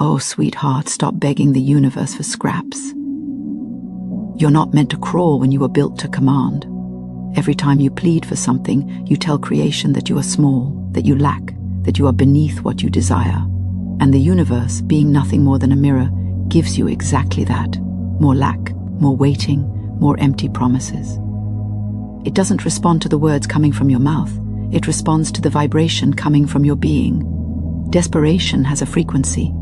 Oh, sweetheart, stop begging the universe for scraps. You're not meant to crawl when you were built to command. Every time you plead for something, you tell creation that you are small, that you lack, that you are beneath what you desire. And the universe, being nothing more than a mirror, gives you exactly that. More lack, more waiting, more empty promises. It doesn't respond to the words coming from your mouth. It responds to the vibration coming from your being. Desperation has a frequency,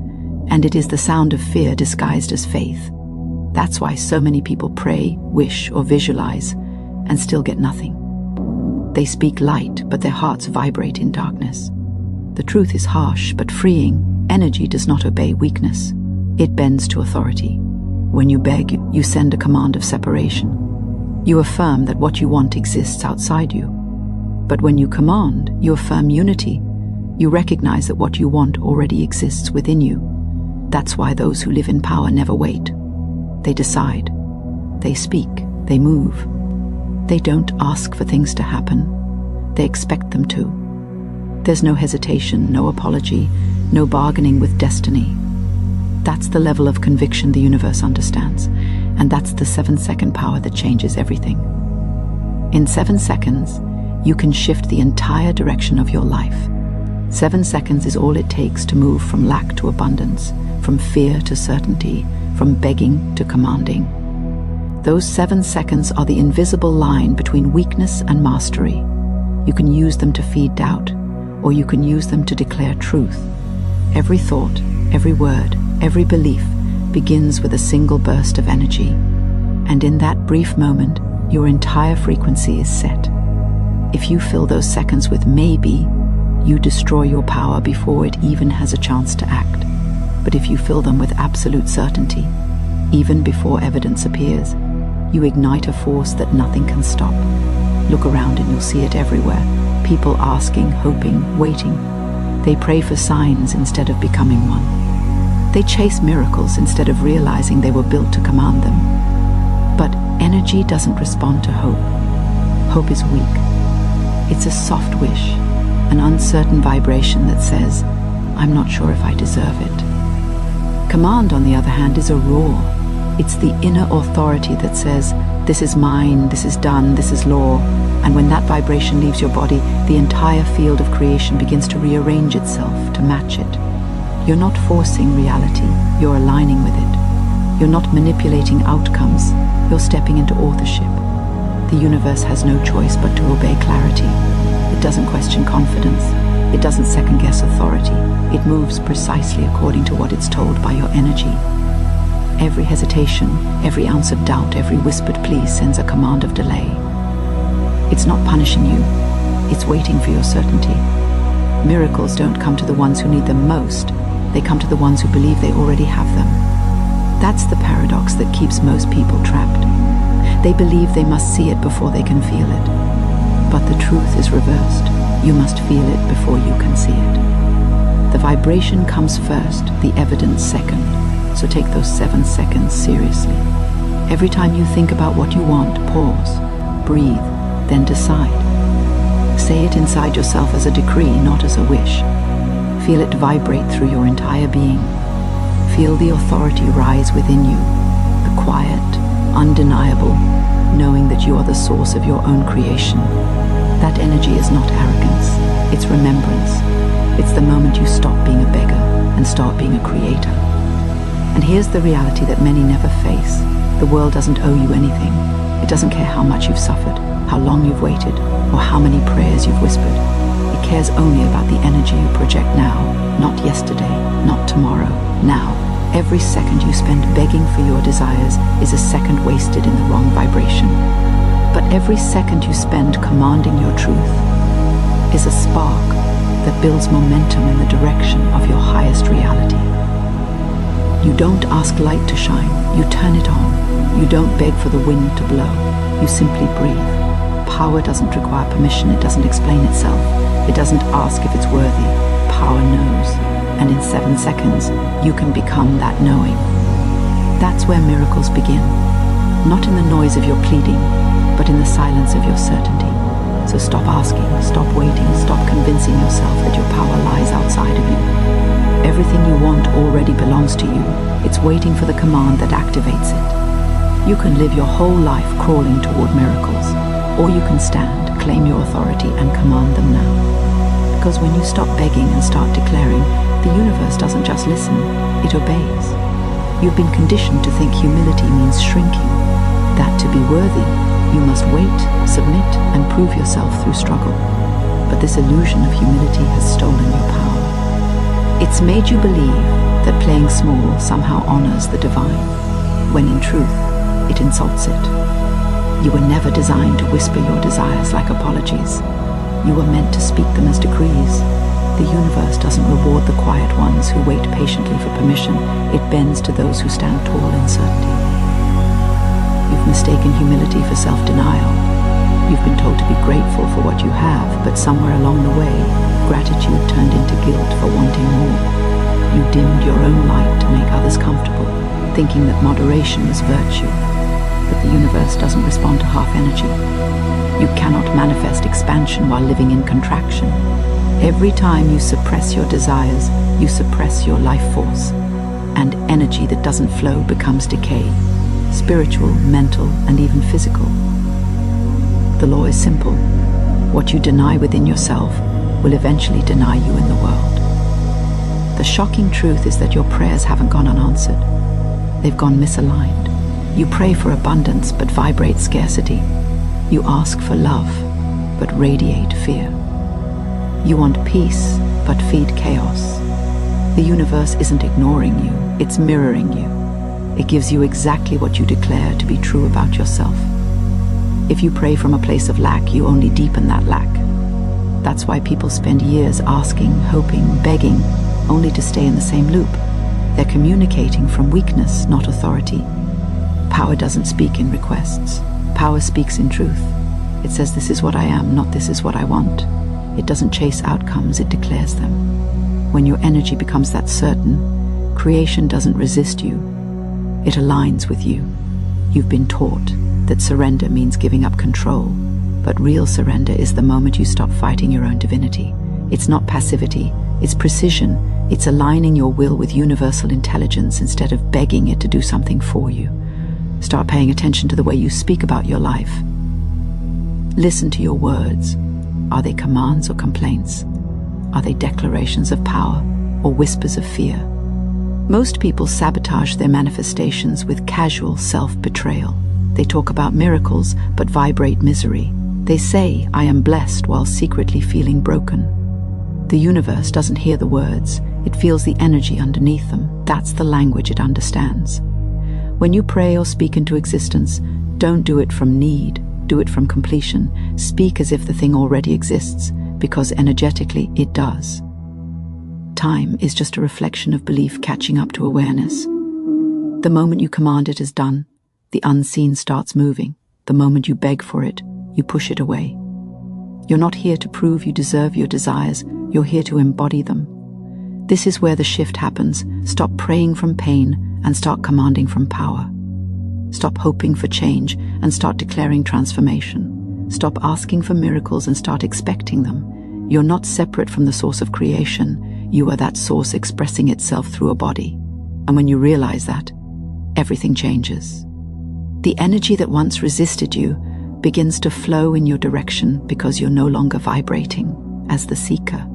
and it is the sound of fear disguised as faith. That's why so many people pray, wish, or visualize, and still get nothing. They speak light, but their hearts vibrate in darkness. The truth is harsh, but freeing. Energy does not obey weakness. It bends to authority. When you beg, you send a command of separation. You affirm that what you want exists outside you. But when you command, you affirm unity. You recognize that what you want already exists within you. That's why those who live in power never wait. They decide. They speak. They move. They don't ask for things to happen. They expect them to. There's no hesitation, no apology, no bargaining with destiny. That's the level of conviction the universe understands, and that's the 7-second power that changes everything. In 7 seconds, you can shift the entire direction of your life. 7 seconds is all it takes to move from lack to abundance, from fear to certainty, from begging to commanding. Those 7 seconds are the invisible line between weakness and mastery. You can use them to feed doubt, or you can use them to declare truth. Every thought, every word, every belief begins with a single burst of energy, and in that brief moment, your entire frequency is set. If you fill those seconds with maybe, you destroy your power before it even has a chance to act. But if you fill them with absolute certainty, even before evidence appears, you ignite a force that nothing can stop. Look around and you'll see it everywhere. People asking, hoping, waiting. They pray for signs instead of becoming one. They chase miracles instead of realizing they were built to command them. But energy doesn't respond to hope. Hope is weak. It's a soft wish, an uncertain vibration that says, I'm not sure if I deserve it. Command, on the other hand, is a roar. It's the inner authority that says, this is mine, this is done, this is law. And when that vibration leaves your body, the entire field of creation begins to rearrange itself to match it. You're not forcing reality, you're aligning with it. You're not manipulating outcomes, you're stepping into authorship. The universe has no choice but to obey clarity. It doesn't question confidence. It doesn't second-guess authority. It moves precisely according to what it's told by your energy. Every hesitation, every ounce of doubt, every whispered plea sends a command of delay. It's not punishing you. It's waiting for your certainty. Miracles don't come to the ones who need them most. They come to the ones who believe they already have them. That's the paradox that keeps most people trapped. They believe they must see it before they can feel it. But the truth is reversed. You must feel it before you can see it. The vibration comes first, the evidence second. So take those 7 seconds seriously. Every time you think about what you want, pause, breathe, then decide. Say it inside yourself as a decree, not as a wish. Feel it vibrate through your entire being. Feel the authority rise within you, the quiet, undeniable, knowing that you are the source of your own creation. That energy is not arrogance, it's remembrance. It's the moment you stop being a beggar and start being a creator. And here's the reality that many never face. The world doesn't owe you anything. It doesn't care how much you've suffered, how long you've waited, or how many prayers you've whispered. It cares only about the energy you project now, not yesterday, not tomorrow, now. Every second you spend begging for your desires is a second wasted in the wrong vibration. But every second you spend commanding your truth is a spark that builds momentum in the direction of your highest reality. You don't ask light to shine, you turn it on. You don't beg for the wind to blow, you simply breathe. Power doesn't require permission, it doesn't explain itself. It doesn't ask if it's worthy. Power knows. And in 7 seconds, you can become that knowing. That's where miracles begin. Not in the noise of your pleading, but in the silence of your certainty. So stop asking, stop waiting, stop convincing yourself that your power lies outside of you. Everything you want already belongs to you. It's waiting for the command that activates it. You can live your whole life crawling toward miracles, or you can stand, claim your authority, and command them now. Because when you stop begging and start declaring, the universe doesn't just listen, it obeys. You've been conditioned to think humility means shrinking, that to be worthy, you must wait, submit, and prove yourself through struggle. But this illusion of humility has stolen your power. It's made you believe that playing small somehow honors the divine, when in truth, it insults it. You were never designed to whisper your desires like apologies. You were meant to speak them as decrees. The universe doesn't reward the quiet ones who wait patiently for permission. It bends to those who stand tall in certainty. You've mistaken humility for self-denial. You've been told to be grateful for what you have, but somewhere along the way, gratitude turned into guilt for wanting more. You dimmed your own light to make others comfortable, thinking that moderation is virtue. But the universe doesn't respond to half energy. You cannot manifest expansion while living in contraction. Every time you suppress your desires, you suppress your life force. And energy that doesn't flow becomes decay, spiritual, mental, and even physical. The law is simple. What you deny within yourself will eventually deny you in the world. The shocking truth is that your prayers haven't gone unanswered. They've gone misaligned. You pray for abundance but vibrate scarcity. You ask for love but radiate fear. You want peace but feed chaos. The universe isn't ignoring you, it's mirroring you. It gives you exactly what you declare to be true about yourself. If you pray from a place of lack, you only deepen that lack. That's why people spend years asking, hoping, begging, only to stay in the same loop. They're communicating from weakness, not authority. Power doesn't speak in requests. Power speaks in truth. It says, this is what I am, not this is what I want. It doesn't chase outcomes, it declares them. When your energy becomes that certain, creation doesn't resist you. It aligns with you. You've been taught that surrender means giving up control, but real surrender is the moment you stop fighting your own divinity. It's not passivity, it's precision. It's aligning your will with universal intelligence instead of begging it to do something for you. Start paying attention to the way you speak about your life. Listen to your words. Are they commands or complaints? Are they declarations of power or whispers of fear? Most people sabotage their manifestations with casual self-betrayal. They talk about miracles but vibrate misery. They say, I am blessed, while secretly feeling broken. The universe doesn't hear the words, it feels the energy underneath them. That's the language it understands. When you pray or speak into existence, don't do it from need, do it from completion. Speak as if the thing already exists, because energetically it does. Time is just a reflection of belief catching up to awareness. The moment you command it is done, the unseen starts moving. The moment you beg for it, you push it away. You're not here to prove you deserve your desires, you're here to embody them. This is where the shift happens. Stop praying from pain and start commanding from power. Stop hoping for change and start declaring transformation. Stop asking for miracles and start expecting them. You're not separate from the source of creation. You are that source expressing itself through a body. And when you realize that, everything changes. The energy that once resisted you begins to flow in your direction because you're no longer vibrating as the seeker.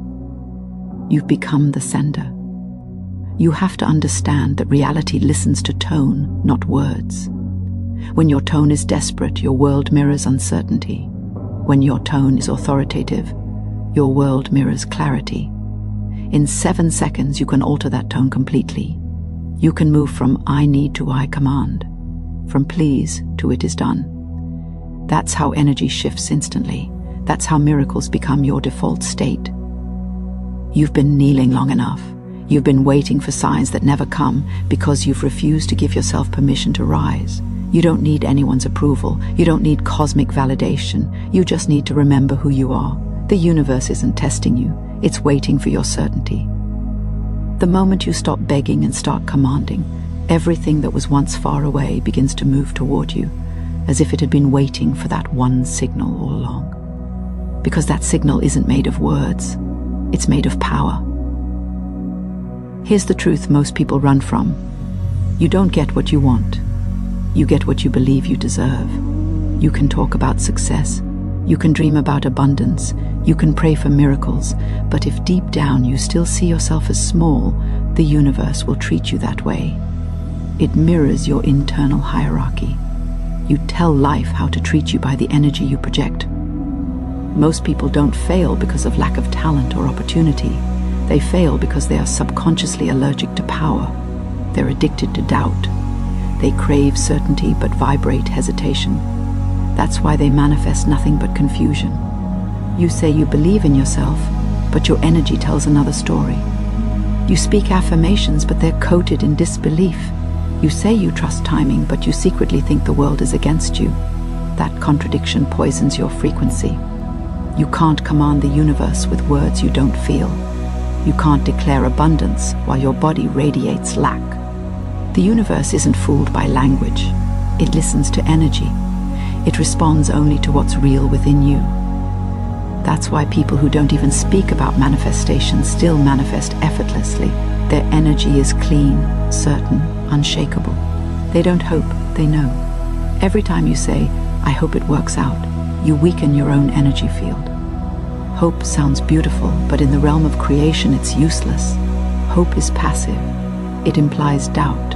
You've become the sender. You have to understand that reality listens to tone, not words. When your tone is desperate, your world mirrors uncertainty. When your tone is authoritative, your world mirrors clarity. In 7 seconds, you can alter that tone completely. You can move from I need to I command, from please to it is done. That's how energy shifts instantly. That's how miracles become your default state. You've been kneeling long enough. You've been waiting for signs that never come because you've refused to give yourself permission to rise. You don't need anyone's approval. You don't need cosmic validation. You just need to remember who you are. The universe isn't testing you. It's waiting for your certainty. The moment you stop begging and start commanding, everything that was once far away begins to move toward you, as if it had been waiting for that one signal all along. Because that signal isn't made of words. It's made of power. Here's the truth most people run from. You don't get what you want. You get what you believe you deserve. You can talk about success. You can dream about abundance. You can pray for miracles. But if deep down you still see yourself as small, the universe will treat you that way. It mirrors your internal hierarchy. You tell life how to treat you by the energy you project. Most people don't fail because of lack of talent or opportunity. They fail because they are subconsciously allergic to power. They're addicted to doubt. They crave certainty but vibrate hesitation. That's why they manifest nothing but confusion. You say you believe in yourself, but your energy tells another story. You speak affirmations, but they're coated in disbelief. You say you trust timing, but you secretly think the world is against you. That contradiction poisons your frequency. You can't command the universe with words you don't feel. You can't declare abundance while your body radiates lack. The universe isn't fooled by language. It listens to energy. It responds only to what's real within you. That's why people who don't even speak about manifestation still manifest effortlessly. Their energy is clean, certain, unshakable. They don't hope, they know. Every time you say, "I hope it works out," you weaken your own energy field. Hope sounds beautiful, but in the realm of creation it's useless. Hope is passive. It implies doubt.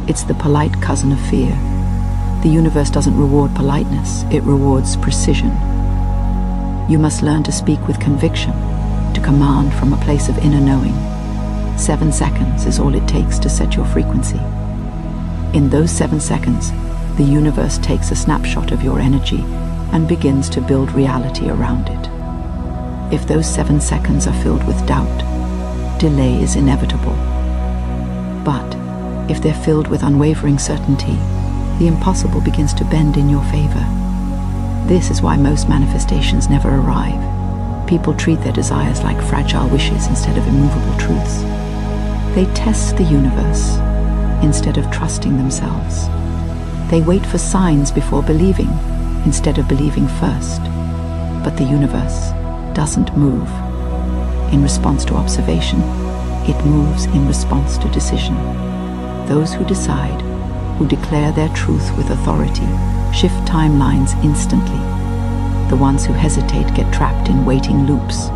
It's the polite cousin of fear. The universe doesn't reward politeness, it rewards precision. You must learn to speak with conviction, to command from a place of inner knowing. 7 seconds is all it takes to set your frequency. In those 7 seconds, the universe takes a snapshot of your energy and begins to build reality around it. If those 7 seconds are filled with doubt, delay is inevitable. But if they're filled with unwavering certainty, the impossible begins to bend in your favor. This is why most manifestations never arrive. People treat their desires like fragile wishes instead of immovable truths. They test the universe instead of trusting themselves. They wait for signs before believing instead of believing first. But the universe doesn't move in response to observation. It moves in response to decision. Those who decide, who declare their truth with authority, shift timelines instantly. The ones who hesitate get trapped in waiting loops.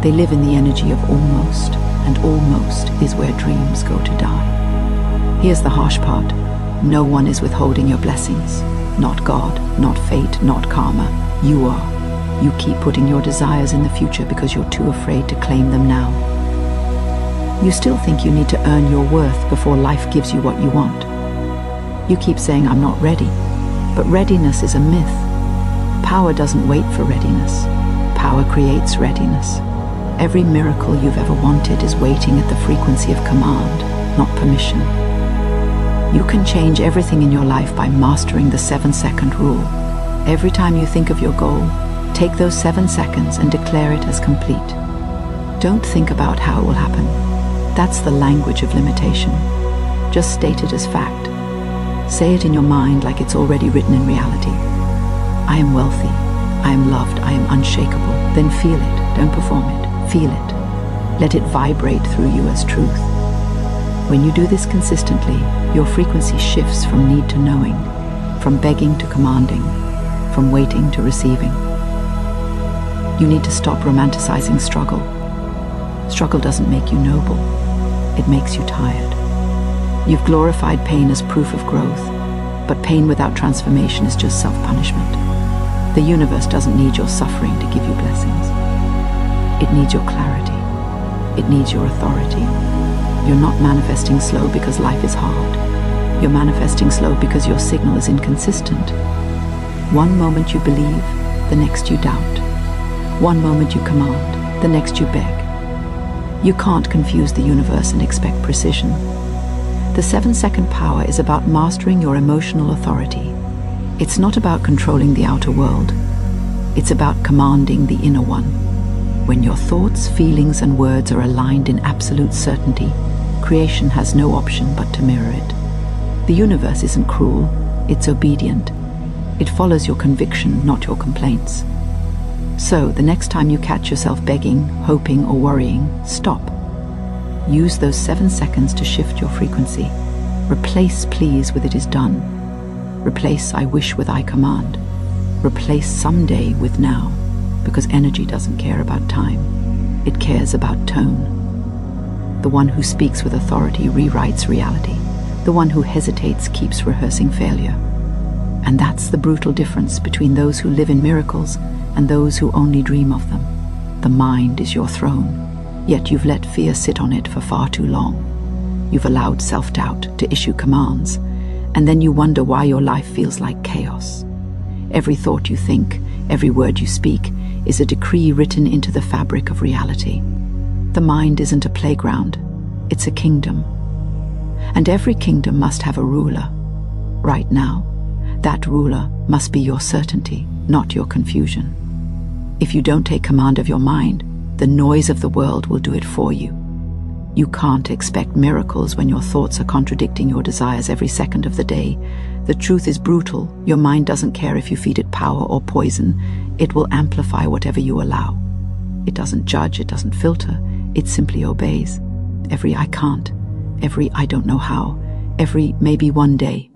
They live in the energy of almost, and almost is where dreams go to die. Here's the harsh part. No one is withholding your blessings. Not God, not fate, not karma. You are. You keep putting your desires in the future because you're too afraid to claim them now. You still think you need to earn your worth before life gives you what you want. You keep saying, "I'm not ready." But readiness is a myth. Power doesn't wait for readiness. Power creates readiness. Every miracle you've ever wanted is waiting at the frequency of command, not permission. You can change everything in your life by mastering the 7-second rule. Every time you think of your goal, take those 7 seconds and declare it as complete. Don't think about how it will happen. That's the language of limitation. Just state it as fact. Say it in your mind like it's already written in reality. I am wealthy. I am loved. I am unshakable. Then feel it. Don't perform it. Feel it. Let it vibrate through you as truth. When you do this consistently, your frequency shifts from need to knowing, from begging to commanding, from waiting to receiving. You need to stop romanticizing struggle. Struggle doesn't make you noble. It makes you tired. You've glorified pain as proof of growth, but pain without transformation is just self-punishment. The universe doesn't need your suffering to give you blessings. It needs your clarity. It needs your authority. You're not manifesting slow because life is hard. You're manifesting slow because your signal is inconsistent. One moment you believe, the next you doubt. One moment you command, the next you beg. You can't confuse the universe and expect precision. The 7-second power is about mastering your emotional authority. It's not about controlling the outer world. It's about commanding the inner one. When your thoughts, feelings, and words are aligned in absolute certainty, creation has no option but to mirror it. The universe isn't cruel, it's obedient. It follows your conviction, not your complaints. So, the next time you catch yourself begging, hoping, or worrying, stop. Use those 7 seconds to shift your frequency. Replace please with it is done. Replace I wish with I command. Replace someday with now, because energy doesn't care about time. It cares about tone. The one who speaks with authority rewrites reality. The one who hesitates keeps rehearsing failure. And that's the brutal difference between those who live in miracles and those who only dream of them. The mind is your throne, yet you've let fear sit on it for far too long. You've allowed self-doubt to issue commands, and then you wonder why your life feels like chaos. Every thought you think, every word you speak, is a decree written into the fabric of reality. The mind isn't a playground, it's a kingdom. And every kingdom must have a ruler. Right now, that ruler must be your certainty, not your confusion. If you don't take command of your mind, the noise of the world will do it for you. You can't expect miracles when your thoughts are contradicting your desires every second of the day. The truth is brutal. Your mind doesn't care if you feed it power or poison. It will amplify whatever you allow. It doesn't judge, it doesn't filter. It simply obeys. Every I can't, every I don't know how, every maybe one day,